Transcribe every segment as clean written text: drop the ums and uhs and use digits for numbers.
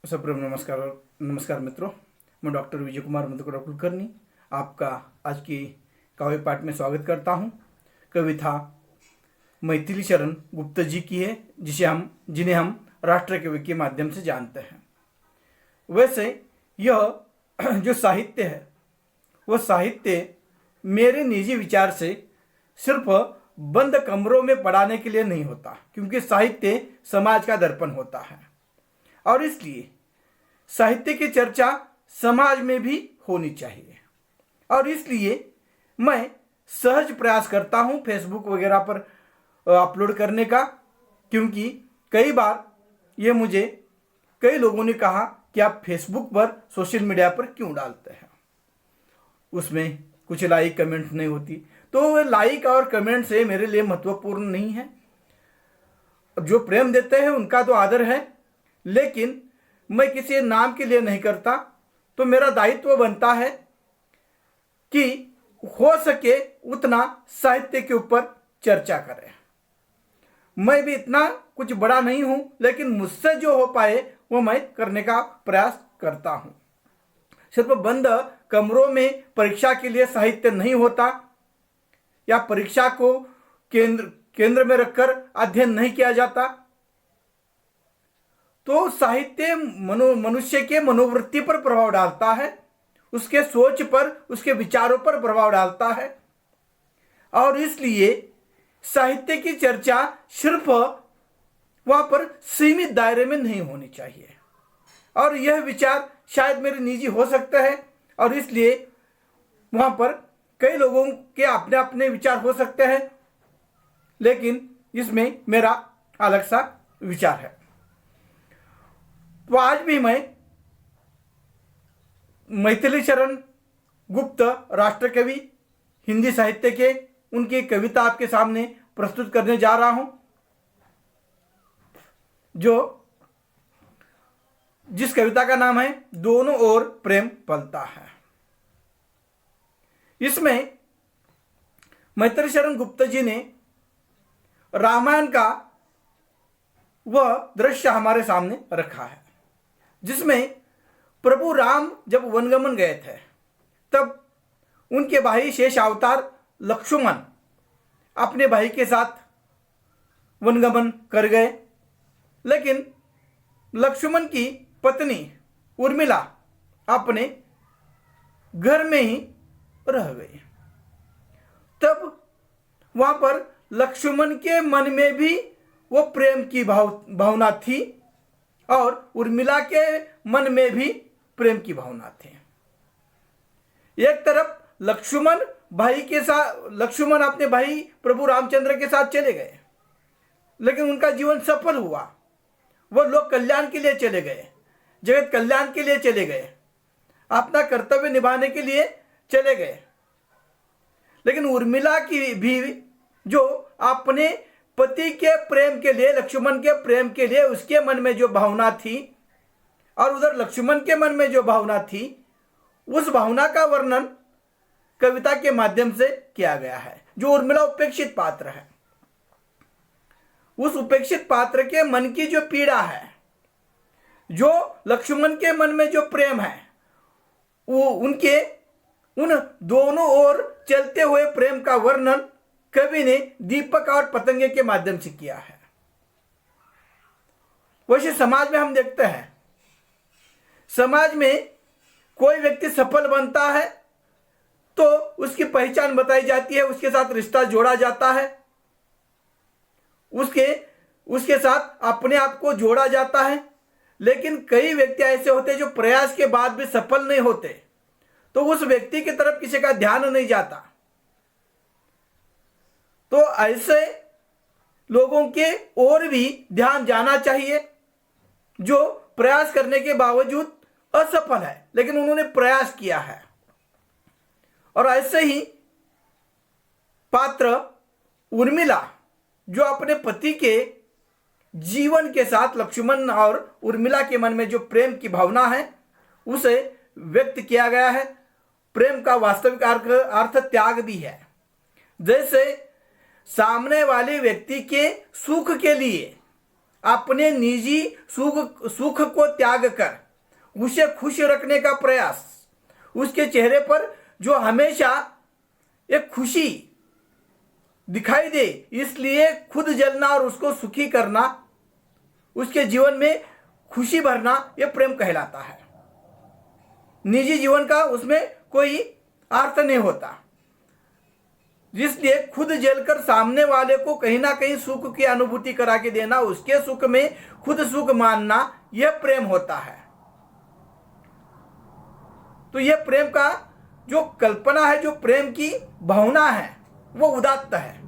सप्रेम नमस्कार। नमस्कार मित्रों, मैं डॉक्टर विजय कुमार मधुकर कुलकर्णी आपका आज की काव्य पाठ में स्वागत करता हूँ। कविता मैथिली शरण गुप्ता जी की है, जिन्हें हम राष्ट्र कवि के माध्यम से जानते हैं। वैसे यह जो साहित्य है वह साहित्य मेरे निजी विचार से सिर्फ बंद कमरों में पढ़ाने के लिए नहीं होता, क्योंकि साहित्य समाज का दर्पण होता है और इसलिए साहित्य की चर्चा समाज में भी होनी चाहिए। और इसलिए मैं सहज प्रयास करता हूं फेसबुक वगैरह पर अपलोड करने का, क्योंकि कई बार ये मुझे कई लोगों ने कहा कि आप फेसबुक पर सोशल मीडिया पर क्यों डालते हैं, उसमें कुछ लाइक कमेंट नहीं होती। तो लाइक और कमेंट से मेरे लिए महत्वपूर्ण नहीं है। जो प्रेम देते हैं उनका तो आदर है, लेकिन मैं किसी नाम के लिए नहीं करता। तो मेरा दायित्व बनता है कि हो सके उतना साहित्य के ऊपर चर्चा करें। मैं भी इतना कुछ बड़ा नहीं हूं, लेकिन मुझसे जो हो पाए वो मैं करने का प्रयास करता हूं। सिर्फ बंद कमरों में परीक्षा के लिए साहित्य नहीं होता, या परीक्षा को केंद्र में रखकर अध्ययन नहीं किया जाता। तो साहित्य मनुष्य के मनोवृत्ति पर प्रभाव डालता है, उसके सोच पर, उसके विचारों पर प्रभाव डालता है। और इसलिए साहित्य की चर्चा सिर्फ वहां पर सीमित दायरे में नहीं होनी चाहिए। और यह विचार शायद मेरे निजी हो सकता है, और इसलिए वहां पर कई लोगों के अपने अपने विचार हो सकते हैं, लेकिन इसमें मेरा अलग सा विचार है। तो आज भी मैं मैथिली शरण गुप्त राष्ट्र कवि हिंदी साहित्य के उनकी कविता आपके सामने प्रस्तुत करने जा रहा हूं, जिस कविता का नाम है दोनों ओर प्रेम पलता है। इसमें मैथिली शरण गुप्ता जी ने रामायण का वह दृश्य हमारे सामने रखा है, जिसमें प्रभु राम जब वनगमन गए थे तब उनके भाई शेष अवतार लक्ष्मण अपने भाई के साथ वनगमन कर गए, लेकिन लक्ष्मण की पत्नी उर्मिला अपने घर में ही रह गई। तब वहां पर लक्ष्मण के मन में भी वो प्रेम की भावना थी, और उर्मिला के मन में भी प्रेम की भावना थी। एक तरफ लक्ष्मण अपने भाई प्रभु रामचंद्र के साथ चले गए, लेकिन उनका जीवन सफल हुआ। वो लोक कल्याण के लिए चले गए, जगत कल्याण के लिए चले गए, अपना कर्तव्य निभाने के लिए चले गए। लेकिन उर्मिला की भी जो अपने पति के प्रेम के लिए, लक्ष्मण के प्रेम के लिए उसके मन में जो भावना थी, और उधर लक्ष्मण के मन में जो भावना थी, उस भावना का वर्णन कविता के माध्यम से किया गया है। जो उर्मिला उपेक्षित पात्र है, उस उपेक्षित पात्र के मन की जो पीड़ा है, जो लक्ष्मण के मन में जो प्रेम है, वो उन दोनों ओर चलते हुए प्रेम का वर्णन कवि ने दीपक और पतंगे के माध्यम से किया है। वैसे समाज में हम देखते हैं, समाज में कोई व्यक्ति सफल बनता है तो उसकी पहचान बताई जाती है, उसके साथ रिश्ता जोड़ा जाता है, उसके साथ अपने आप को जोड़ा जाता है। लेकिन कई व्यक्ति ऐसे होते हैं जो प्रयास के बाद भी सफल नहीं होते, तो उस व्यक्ति की तरफ किसी का ध्यान नहीं जाता। तो ऐसे लोगों के और भी ध्यान जाना चाहिए, जो प्रयास करने के बावजूद असफल है, लेकिन उन्होंने प्रयास किया है। और ऐसे ही पात्र उर्मिला, जो अपने पति के जीवन के साथ लक्ष्मण और उर्मिला के मन में जो प्रेम की भावना है उसे व्यक्त किया गया है। प्रेम का वास्तविक अर्थ त्याग भी है। जैसे सामने वाले व्यक्ति के सुख के लिए अपने निजी सुख को त्याग कर उसे खुश रखने का प्रयास, उसके चेहरे पर जो हमेशा एक खुशी दिखाई दे, इसलिए खुद जलना और उसको सुखी करना, उसके जीवन में खुशी भरना, यह प्रेम कहलाता है। निजी जीवन का उसमें कोई अर्थ नहीं होता, इसलिए खुद जलकर सामने वाले को कहीं ना कहीं सुख की अनुभूति करा के देना, उसके सुख में खुद सुख मानना, यह प्रेम होता है। तो यह प्रेम का जो कल्पना है, जो प्रेम की भावना है, वो उदात्त है।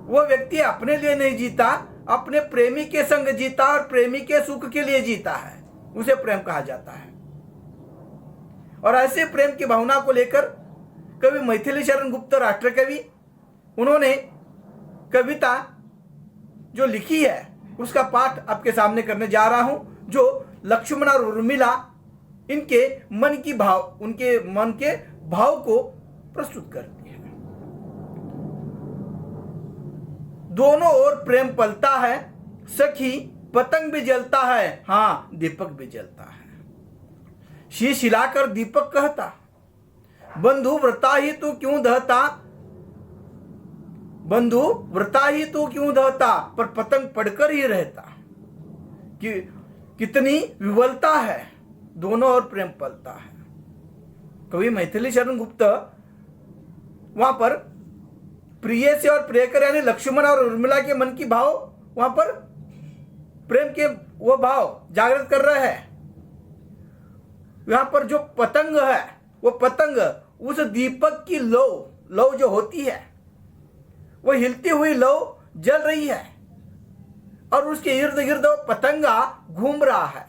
वो व्यक्ति अपने लिए नहीं जीता, अपने प्रेमी के संग जीता और प्रेमी के सुख के लिए जीता है, उसे प्रेम कहा जाता है। और ऐसे प्रेम की भावना को लेकर कवि मैथिली शरण गुप्त राष्ट्र कवि, उन्होंने कविता जो लिखी है उसका पाठ आपके सामने करने जा रहा हूं, जो लक्ष्मण और उर्मिला इनके मन की भाव, उनके मन के भाव को प्रस्तुत करती है। दोनों ओर प्रेम पलता है, सखी पतंग भी जलता है, हाँ दीपक भी जलता है। शीश हिलाकर दीपक कहता, बंधु व्रता ही तू क्यों दहता, बंधु व्रता ही तू क्यों दहता, पर पतंग पढ़कर ही रहता। कि कितनी विवलता है, दोनों ओर प्रेम पलता है। कवि मैथिली शरण गुप्त वहां पर प्रिय से और प्रियकर यानी लक्ष्मण और उर्मिला के मन की भाव, वहां पर प्रेम के वो भाव जागृत कर रहे हैं। यहां पर जो पतंग है, वो पतंग उस दीपक की लौ जो होती है, वो हिलती हुई लौ जल रही है और उसके इर्द गिर्द पतंगा घूम रहा है।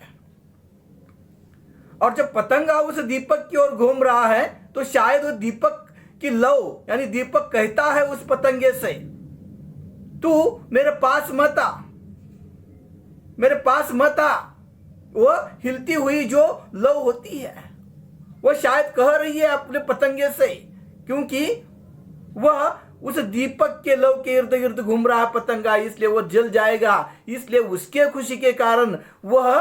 और जब पतंगा उस दीपक की ओर घूम रहा है तो शायद वो दीपक की लौ यानी दीपक कहता है उस पतंगे से, तू मेरे पास मत आ, मेरे पास मत आ। वो हिलती हुई जो लौ होती है, वो शायद कह रही है अपने पतंगे से, क्योंकि वह उस दीपक के लौ के इर्द गिर्द घूम रहा है पतंगा, इसलिए वो जल जाएगा। इसलिए उसके खुशी के कारण वह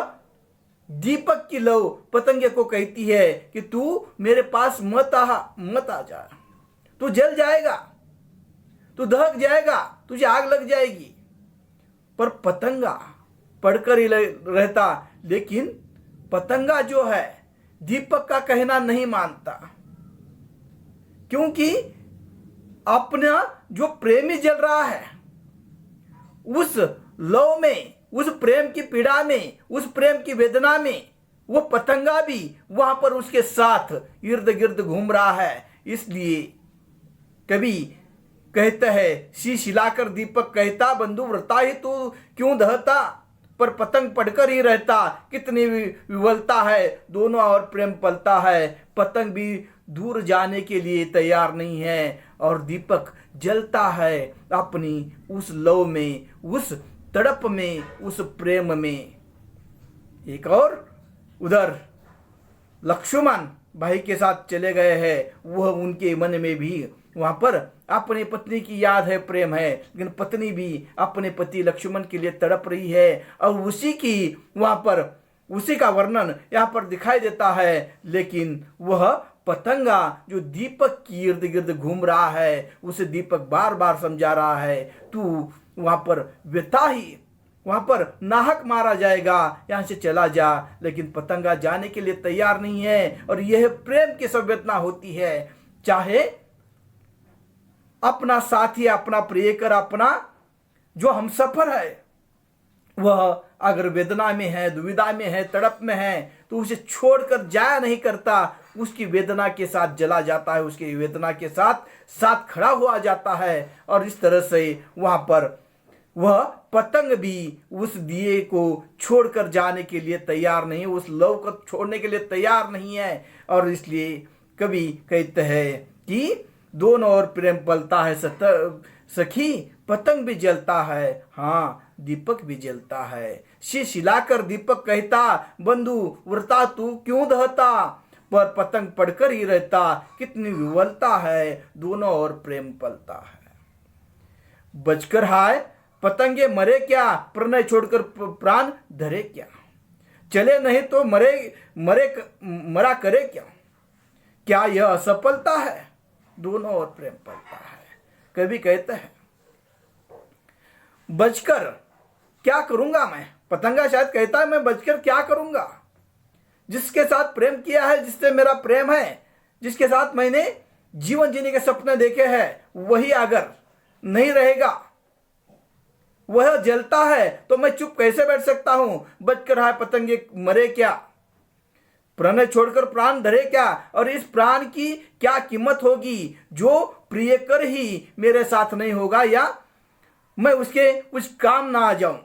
दीपक की लौ पतंगे को कहती है कि तू मेरे पास मत आ जा, तू जल जाएगा, तू दहक जाएगा, तुझे आग लग जाएगी। पर पतंगा पढ़कर ही रहता, लेकिन पतंगा जो है दीपक का कहना नहीं मानता, क्योंकि अपना जो प्रेमी जल रहा है उस लौ में, उस प्रेम की पीड़ा में, उस प्रेम की वेदना में, वो पतंगा भी वहां पर उसके साथ इर्द गिर्द घूम रहा है। इसलिए कवि कहते हैं, शीश हिलाकर दीपक कहता, बंधु व्रता ही तू क्यों दहता, पर पतंग पढ़कर ही रहता। कितनी विवलता है, दोनों और प्रेम पलता है। पतंग भी दूर जाने के लिए तैयार नहीं है और दीपक जलता है अपनी उस लौ में, उस तड़प में, उस प्रेम में। एक और उधर लक्ष्मण भाई के साथ चले गए हैं, वह उनके मन में भी वहां पर अपनी पत्नी की याद है, प्रेम है, लेकिन पत्नी भी अपने पति लक्ष्मण के लिए तड़प रही है और उसी की वहां पर उसी का वर्णन यहाँ पर दिखाई देता है। लेकिन वह पतंगा जो दीपक की इर्द गिर्द घूम रहा है, उसे दीपक बार बार समझा रहा है, तू वहां पर व्यथा ही, वहां पर नाहक मारा जाएगा, यहां से चला जा। लेकिन पतंगा जाने के लिए तैयार नहीं है। और यह प्रेम की संवेदना होती है, चाहे अपना साथी, अपना प्रियकर, अपना जो हमसफर है, वह अगर वेदना में है, दुविधा में है, तड़प में है, तो उसे छोड़कर जाया नहीं करता, उसकी वेदना के साथ जला जाता है, उसकी वेदना के साथ साथ खड़ा हुआ जाता है। और इस तरह से वहां पर वह पतंग भी उस दिए को छोड़कर जाने के लिए तैयार नहीं, उस लौ को छोड़ने के लिए तैयार नहीं है। और इसलिए कवि कहते हैं कि दोनों ओर प्रेम पलता है, सखी पतंग भी जलता है, हाँ दीपक भी जलता है। शीश हिलाकर दीपक कहता, बंधु व्रता तू क्यों दहता, पर पतंग पढ़कर ही रहता। कितनी विवलता है, दोनों ओर प्रेम पलता है। बजकर हाय पतंगे मरे क्या, प्रणय छोड़कर प्राण धरे क्या। चले नहीं तो मरा करे क्या, क्या यह असफलता है, दोनों ओर प्रेम पलता है। कवि कहते हैं बचकर क्या करूंगा मैं, पतंगा शायद कहता है मैं बचकर क्या करूंगा। जिसके साथ प्रेम किया है, जिससे मेरा प्रेम है, जिसके साथ मैंने जीवन जीने के सपने देखे हैं, वही अगर नहीं रहेगा, वह जलता है, तो मैं चुप कैसे बैठ सकता हूं। बचकर हाय पतंगे मरे क्या, प्रणय छोड़कर प्राण धरे क्या। और इस प्राण की क्या कीमत होगी जो प्रियकर ही मेरे साथ नहीं होगा, या मैं उसके कुछ काम ना आ जाऊं,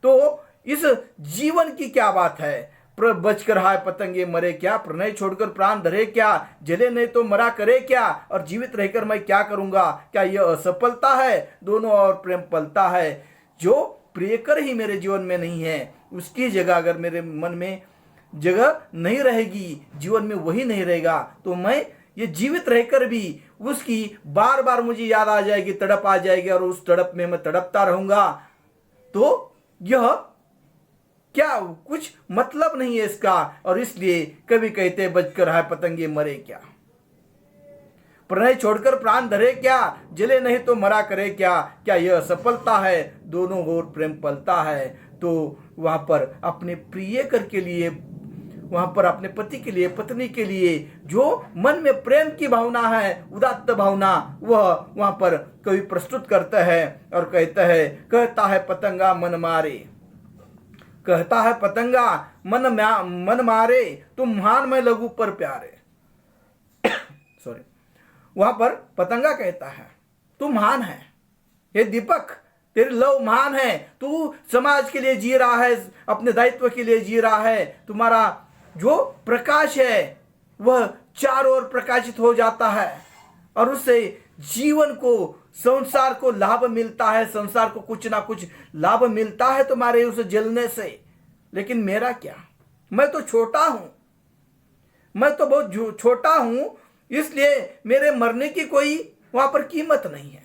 तो इस जीवन की क्या बात है। बचकर हाय पतंगे मरे क्या, प्रणय छोड़कर प्राण धरे क्या, जले नहीं तो मरा करे क्या, और जीवित रहकर मैं क्या करूंगा, क्या यह असफलता है, दोनों ओर प्रेम पलता है। जो प्रियकर ही मेरे जीवन में नहीं है, उसकी जगह अगर मेरे मन में जगह नहीं रहेगी, जीवन में वही नहीं रहेगा, तो मैं ये जीवित रहकर भी उसकी बार बार मुझे याद आ जाएगी, तड़प आ जाएगी, और उस तड़प में मैं तड़पता रहूंगा। तो यह क्या कुछ मतलब नहीं है इसका। और इसलिए कवि कहते बचकर हाय पतंगे मरे क्या, प्रणय छोड़कर प्राण धरे क्या, जले नहीं तो मरा करे क्या, क्या यह सफलता है, दोनों ओर प्रेम पलता है। तो वहां पर अपने प्रियकर के लिए, वहां पर अपने पति के लिए, पत्नी के लिए जो मन में प्रेम की भावना है, उदात्त भावना, वह वहां पर कवि प्रस्तुत करता है और कहता है, कहता है पतंगा मन मारे, कहता है पतंगा मन मारे, तुम महान मैं लघु पर प्यारे। सॉरी, वहां पर पतंगा कहता है तू महान है, ये दीपक तेरे लव महान है, तू समाज के लिए जी रहा है, अपने दायित्व के लिए जी रहा है, तुम्हारा जो प्रकाश है वह चारों ओर प्रकाशित हो जाता है, और उससे जीवन को, संसार को लाभ मिलता है, संसार को कुछ ना कुछ लाभ मिलता है तुम्हारे उस जलने से। लेकिन मेरा क्या, मैं तो छोटा हूं, मैं तो बहुत छोटा हूं, इसलिए मेरे मरने की कोई वहां पर कीमत नहीं है।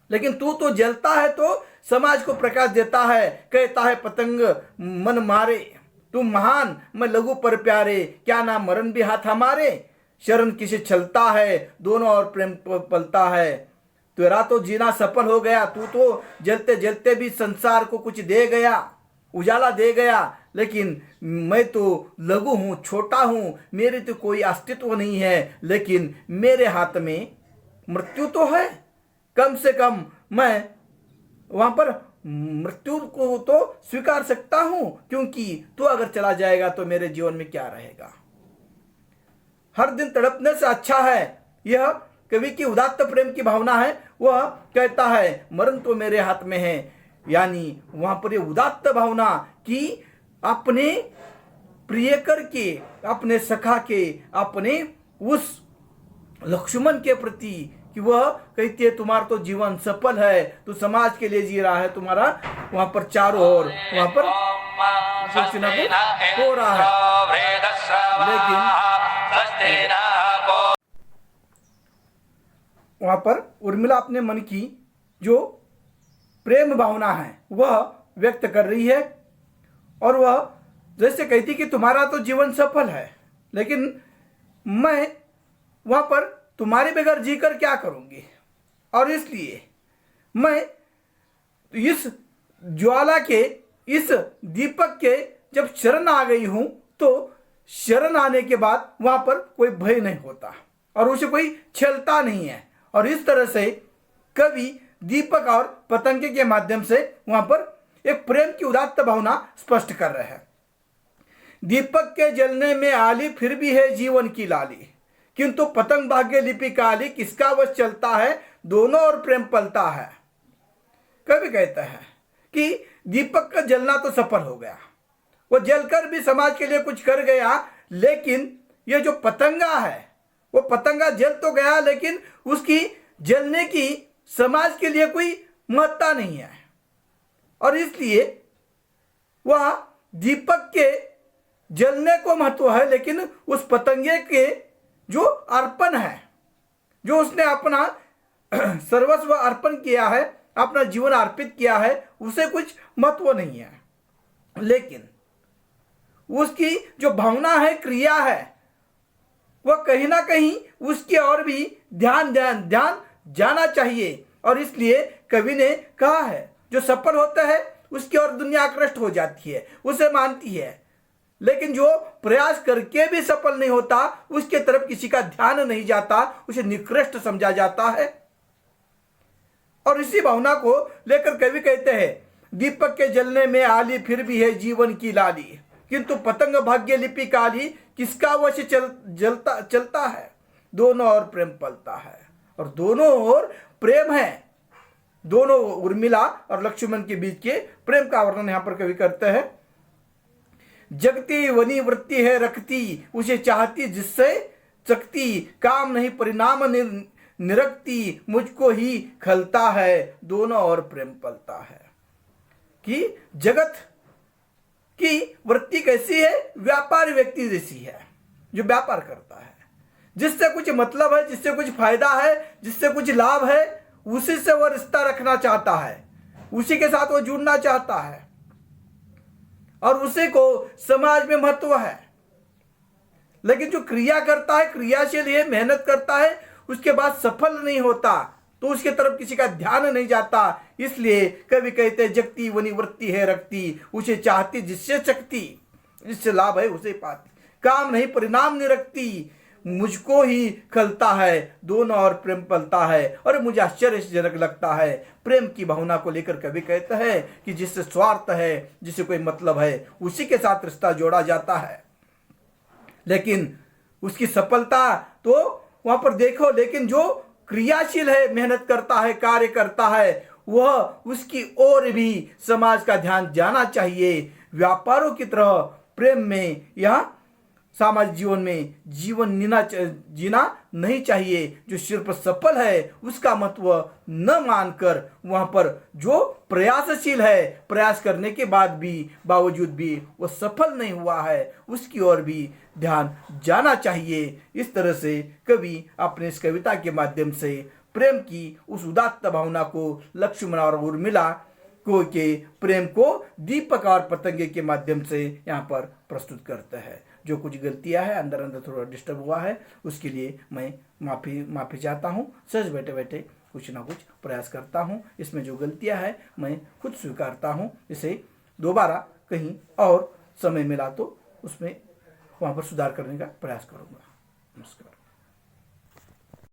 लेकिन तू तो जलता है तो समाज को प्रकाश देता है। कहता है पतंग मन मारे, तुम महान मैं लघु पर प्यारे, क्या ना मरण भी हाथ हमारे, शरण किसे छलता है, दोनों और प्रेम पलता है। तेरा तो जीना सफल हो गया, तू तो जलते जलते भी संसार को कुछ दे गया, उजाला दे गया, लेकिन मैं तो लघु हूं, छोटा हूं, मेरे तो कोई अस्तित्व नहीं है, लेकिन मेरे हाथ में मृत्यु तो है। कम से कम मैं वहां पर मृत्यु को तो स्वीकार सकता हूं, क्योंकि तू अगर चला जाएगा तो मेरे जीवन में क्या रहेगा। हर दिन तड़पने से अच्छा है, यह कवि की उदात्त प्रेम की भावना है। वह कहता है मरण तो मेरे हाथ में है, यानी वहां पर ये उदात्त भावना कि अपने प्रियकर के, अपने सखा के, अपने उस लक्ष्मण के प्रति, कि वह कहती है तुम्हारा तो जीवन सफल है, तू समाज के लिए जी रहा है, तुम्हारा वहां पर चारों ओर वहां पर सूचना हो रहा है। लेकिन वहां पर उर्मिला अपने मन की जो प्रेम भावना है वह व्यक्त कर रही है, और वह जैसे कहती कि तुम्हारा तो जीवन सफल है, लेकिन मैं वहां पर तुम्हारे बगैर जीकर क्या करूंगी। और इसलिए मैं इस ज्वाला के, इस दीपक के जब शरण आ गई हूं, तो शरण आने के बाद वहां पर कोई भय नहीं होता और उसे कोई छलता नहीं है। और इस तरह से कवि दीपक और पतंगे के माध्यम से वहां पर एक प्रेम की उदात्त भावना स्पष्ट कर रहे हैं। दीपक के जलने में आली फिर भी है जीवन की लाली, किंतु पतंग भाग्य लिपि काली, किसका वश चलता है, दोनों ओर प्रेम पलता है। कवि कहता है कि दीपक का जलना तो सफल हो गया, वो जलकर भी समाज के लिए कुछ कर गया, लेकिन ये जो पतंगा है, वो पतंगा जल तो गया, लेकिन उसकी जलने की समाज के लिए कोई महत्ता नहीं है। और इसलिए वह दीपक के जलने को महत्व है, लेकिन उस पतंगे के जो अर्पण है, जो उसने अपना सर्वस्व अर्पण किया है, अपना जीवन अर्पित किया है उसे कुछ महत्व नहीं है, लेकिन उसकी जो भावना है, क्रिया है, वह कहीं ना कहीं उसकी ओर भी ध्यान ध्यान ध्यान जाना चाहिए। और इसलिए कवि ने कहा है जो सफल होता है उसकी ओर दुनिया आकृष्ट हो जाती है, उसे मानती है, लेकिन जो प्रयास करके भी सफल नहीं होता उसके तरफ किसी का ध्यान नहीं जाता, उसे निकृष्ट समझा जाता है। और इसी भावना को लेकर कवि कहते हैं, दीपक के जलने में आली फिर भी है जीवन की लाली, किंतु पतंग भाग्य लिपि काली, किसका वश चलता है, दोनों ओर प्रेम पलता है। और दोनों ओर प्रेम है, दोनों उर्मिला और लक्ष्मण के बीच के प्रेम का वर्णन यहां पर कवि करते हैं। जगती वनी वृत्ति है रखती, उसे चाहती जिससे चकती, काम नहीं परिणाम निरखती, मुझको ही खलता है, दोनों ओर प्रेम पलता है। कि जगत की वृत्ति कैसी है, व्यापारी व्यक्ति जैसी है, जो व्यापार करता है, जिससे कुछ मतलब है, जिससे कुछ फायदा है, जिससे कुछ लाभ है, उसी से वह रिश्ता रखना चाहता है, उसी के साथ वो जुड़ना चाहता है और उसी को समाज में महत्व है। लेकिन जो क्रिया करता है, क्रियाशील है, मेहनत करता है, उसके बाद सफल नहीं होता तो उसके तरफ किसी का ध्यान नहीं जाता। इसलिए कवि कहते हैं, जगती वनी वृत्ति है रखती, उसे चाहती जिससे चकती, जिससे लाभ है उसे पाती, काम नहीं परिणाम नहीं रखती, मुझको ही खलता है, दोनों ओर प्रेम पलता है। और मुझे आश्चर्यजनक लगता है प्रेम की भावना को लेकर कवि कहता है कि जिससे स्वार्थ है, जिसे कोई मतलब है, उसी के साथ रिश्ता जोड़ा जाता है। लेकिन उसकी सफलता तो वहां पर देखो, लेकिन जो क्रियाशील है, मेहनत करता है, कार्य करता है, वह उसकी ओर भी समाज का ध्यान जाना चाहिए। व्यापारों की तरह प्रेम में यह सामाजिक जीवन में जीना नहीं चाहिए। जो सिर्फ सफल है उसका महत्व न मानकर वहां पर जो प्रयासशील है, प्रयास करने के बावजूद भी वो सफल नहीं हुआ है, उसकी ओर भी ध्यान जाना चाहिए। इस तरह से कवि अपने इस कविता के माध्यम से प्रेम की उस उदात्त भावना को लक्ष्मण और उर्मिला के प्रेम को दीपक और पतंगे के माध्यम से यहाँ पर प्रस्तुत करते हैं। जो कुछ गलतियां है, अंदर अंदर थोड़ा डिस्टर्ब हुआ है, उसके लिए मैं माफ़ी चाहता हूँ। सहज बैठे बैठे कुछ ना कुछ प्रयास करता हूँ, इसमें जो गलतियां है मैं खुद स्वीकारता हूँ। इसे दोबारा कहीं और समय मिला तो उसमें वहाँ पर सुधार करने का प्रयास करूँगा। नमस्कार।